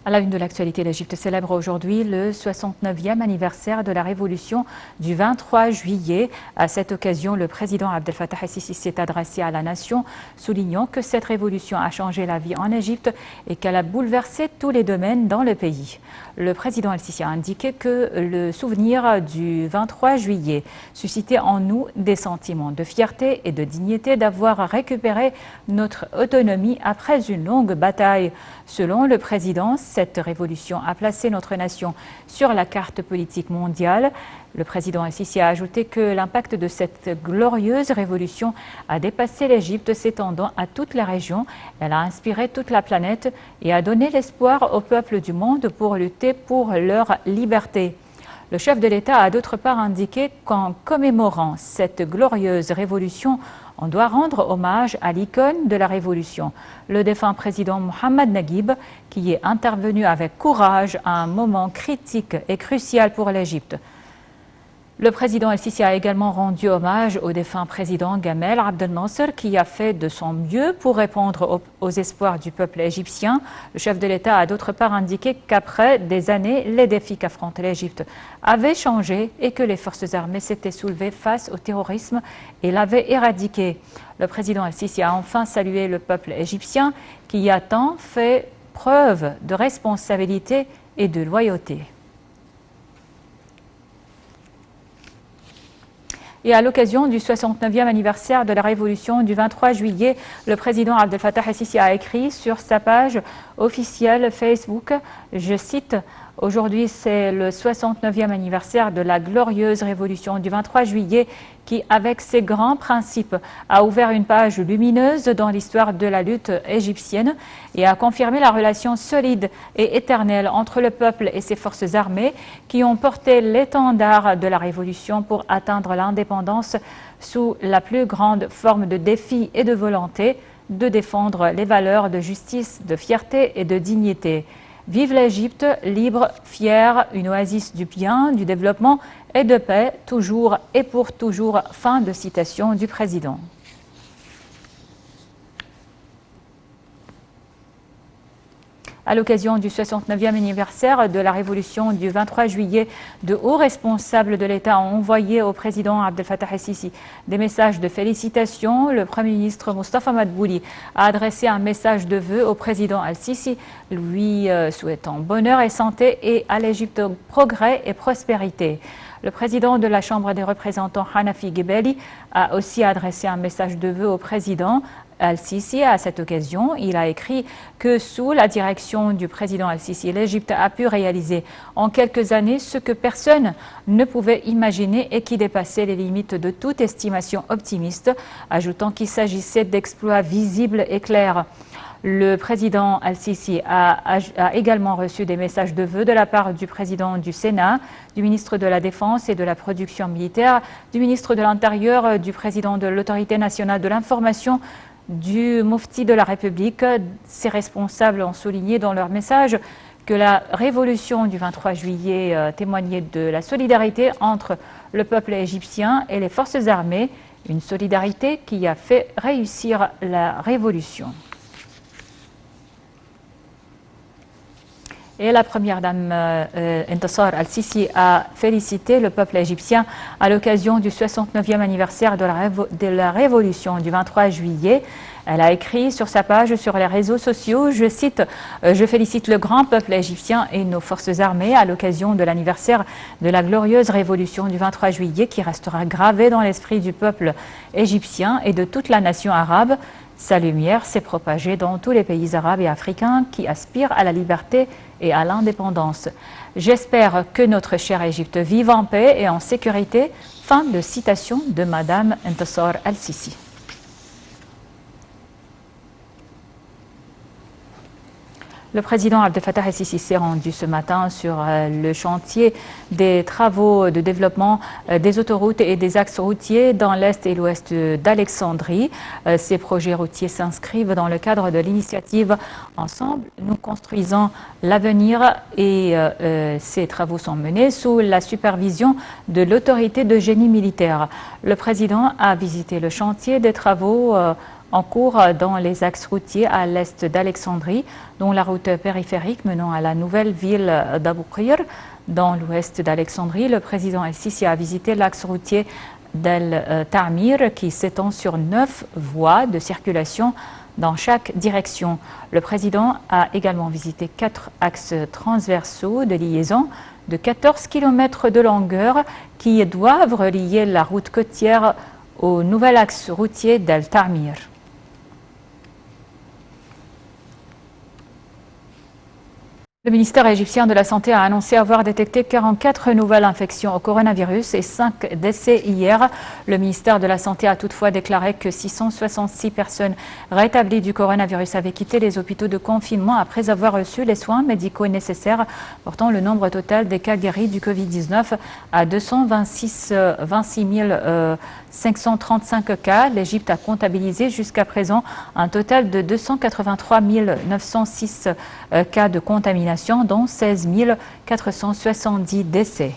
À la une de l'actualité, l'Égypte célèbre aujourd'hui le 69e anniversaire de la révolution du 23 juillet. À cette occasion, le président Abdel Fattah el-Sisi s'est adressé à la nation, soulignant que cette révolution a changé la vie en Égypte et qu'elle a bouleversé tous les domaines dans le pays. Le président el-Sisi a indiqué que le souvenir du 23 juillet suscitait en nous des sentiments de fierté et de dignité d'avoir récupéré notre autonomie après une longue bataille. Selon le président, cette révolution a placé notre nation sur la carte politique mondiale. Le président el-Sisi a ajouté que l'impact de cette glorieuse révolution a dépassé l'Égypte, s'étendant à toute la région. Elle a inspiré toute la planète et a donné l'espoir aux peuples du monde pour lutter pour leur liberté. Le chef de l'État a d'autre part indiqué qu'en commémorant cette glorieuse révolution, on doit rendre hommage à l'icône de la révolution, le défunt président Mohamed Naguib, qui est intervenu avec courage à un moment critique et crucial pour l'Égypte. Le président el-Sisi a également rendu hommage au défunt président Gamal Abdel Nasser, qui a fait de son mieux pour répondre aux espoirs du peuple égyptien. Le chef de l'État a d'autre part indiqué qu'après des années, les défis qu'affronte l'Égypte avaient changé et que les forces armées s'étaient soulevées face au terrorisme et l'avaient éradiqué. Le président el-Sisi a enfin salué le peuple égyptien qui a tant fait preuve de responsabilité et de loyauté. Et à l'occasion du 69e anniversaire de la révolution du 23 juillet, le président Abdel Fattah el-Sisi a écrit sur sa page officielle Facebook, je cite, « Aujourd'hui, c'est le 69e anniversaire de la glorieuse révolution du 23 juillet qui, avec ses grands principes, a ouvert une page lumineuse dans l'histoire de la lutte égyptienne et a confirmé la relation solide et éternelle entre le peuple et ses forces armées qui ont porté l'étendard de la révolution pour atteindre l'indépendance sous la plus grande forme de défi et de volonté de défendre les valeurs de justice, de fierté et de dignité. Vive l'Égypte, libre, fière, une oasis du bien, du développement et de paix, toujours et pour toujours. » Fin de citation du président. À l'occasion du 69e anniversaire de la révolution du 23 juillet, de hauts responsables de l'État ont envoyé au président Abdel Fattah el-Sisi des messages de félicitations. Le Premier ministre Mostafa Madbouli a adressé un message de vœux au président el-Sisi, lui souhaitant bonheur et santé et à l'Égypte progrès et prospérité. Le président de la Chambre des représentants, Hanafi Gebeli, a aussi adressé un message de vœux au président el-Sisi. À cette occasion, il a écrit que sous la direction du président el-Sisi, l'Égypte a pu réaliser en quelques années ce que personne ne pouvait imaginer et qui dépassait les limites de toute estimation optimiste, ajoutant qu'il s'agissait d'exploits visibles et clairs. Le président el-Sisi a également reçu des messages de vœux de la part du président du Sénat, du ministre de la Défense et de la Production militaire, du ministre de l'Intérieur, du président de l'Autorité nationale de l'information, du Mufti de la République. Ces responsables ont souligné dans leur message que la révolution du 23 juillet témoignait de la solidarité entre le peuple égyptien et les forces armées, une solidarité qui a fait réussir la révolution. Et la première dame Intisar el-Sisi a félicité le peuple égyptien à l'occasion du 69e anniversaire de la révolution du 23 juillet. Elle a écrit sur sa page sur les réseaux sociaux, je cite, « Je félicite le grand peuple égyptien et nos forces armées à l'occasion de l'anniversaire de la glorieuse révolution du 23 juillet qui restera gravée dans l'esprit du peuple égyptien et de toute la nation arabe. Sa lumière s'est propagée dans tous les pays arabes et africains qui aspirent à la liberté et à l'indépendance. J'espère que notre chère Égypte vive en paix et en sécurité. » Fin de citation de Madame Intisar el-Sisi. Le président Abdel Fattah el-Sisi s'est rendu ce matin sur le chantier des travaux de développement des autoroutes et des axes routiers dans l'est et l'ouest d'Alexandrie. Ces projets routiers s'inscrivent dans le cadre de l'initiative « Ensemble, nous construisons l'avenir » et ces travaux sont menés sous la supervision de l'autorité de génie militaire. Le président a visité le chantier des travaux en cours dans les axes routiers à l'est d'Alexandrie, dont la route périphérique menant à la nouvelle ville d'Abou Qir. Dans l'ouest d'Alexandrie, le président El-Sisi a visité l'axe routier d'El Ta'mir qui s'étend sur 9 voies de circulation dans chaque direction. Le président a également visité 4 axes transversaux de liaison de 14 km de longueur qui doivent relier la route côtière au nouvel axe routier d'El Ta'mir. Le ministère égyptien de la Santé a annoncé avoir détecté 44 nouvelles infections au coronavirus et 5 décès hier. Le ministère de la Santé a toutefois déclaré que 666 personnes rétablies du coronavirus avaient quitté les hôpitaux de confinement après avoir reçu les soins médicaux nécessaires, portant le nombre total des cas guéris du Covid-19 à 226 535 cas. L'Égypte a comptabilisé jusqu'à présent un total de 283 906 cas de contamination, dont 16 470 décès.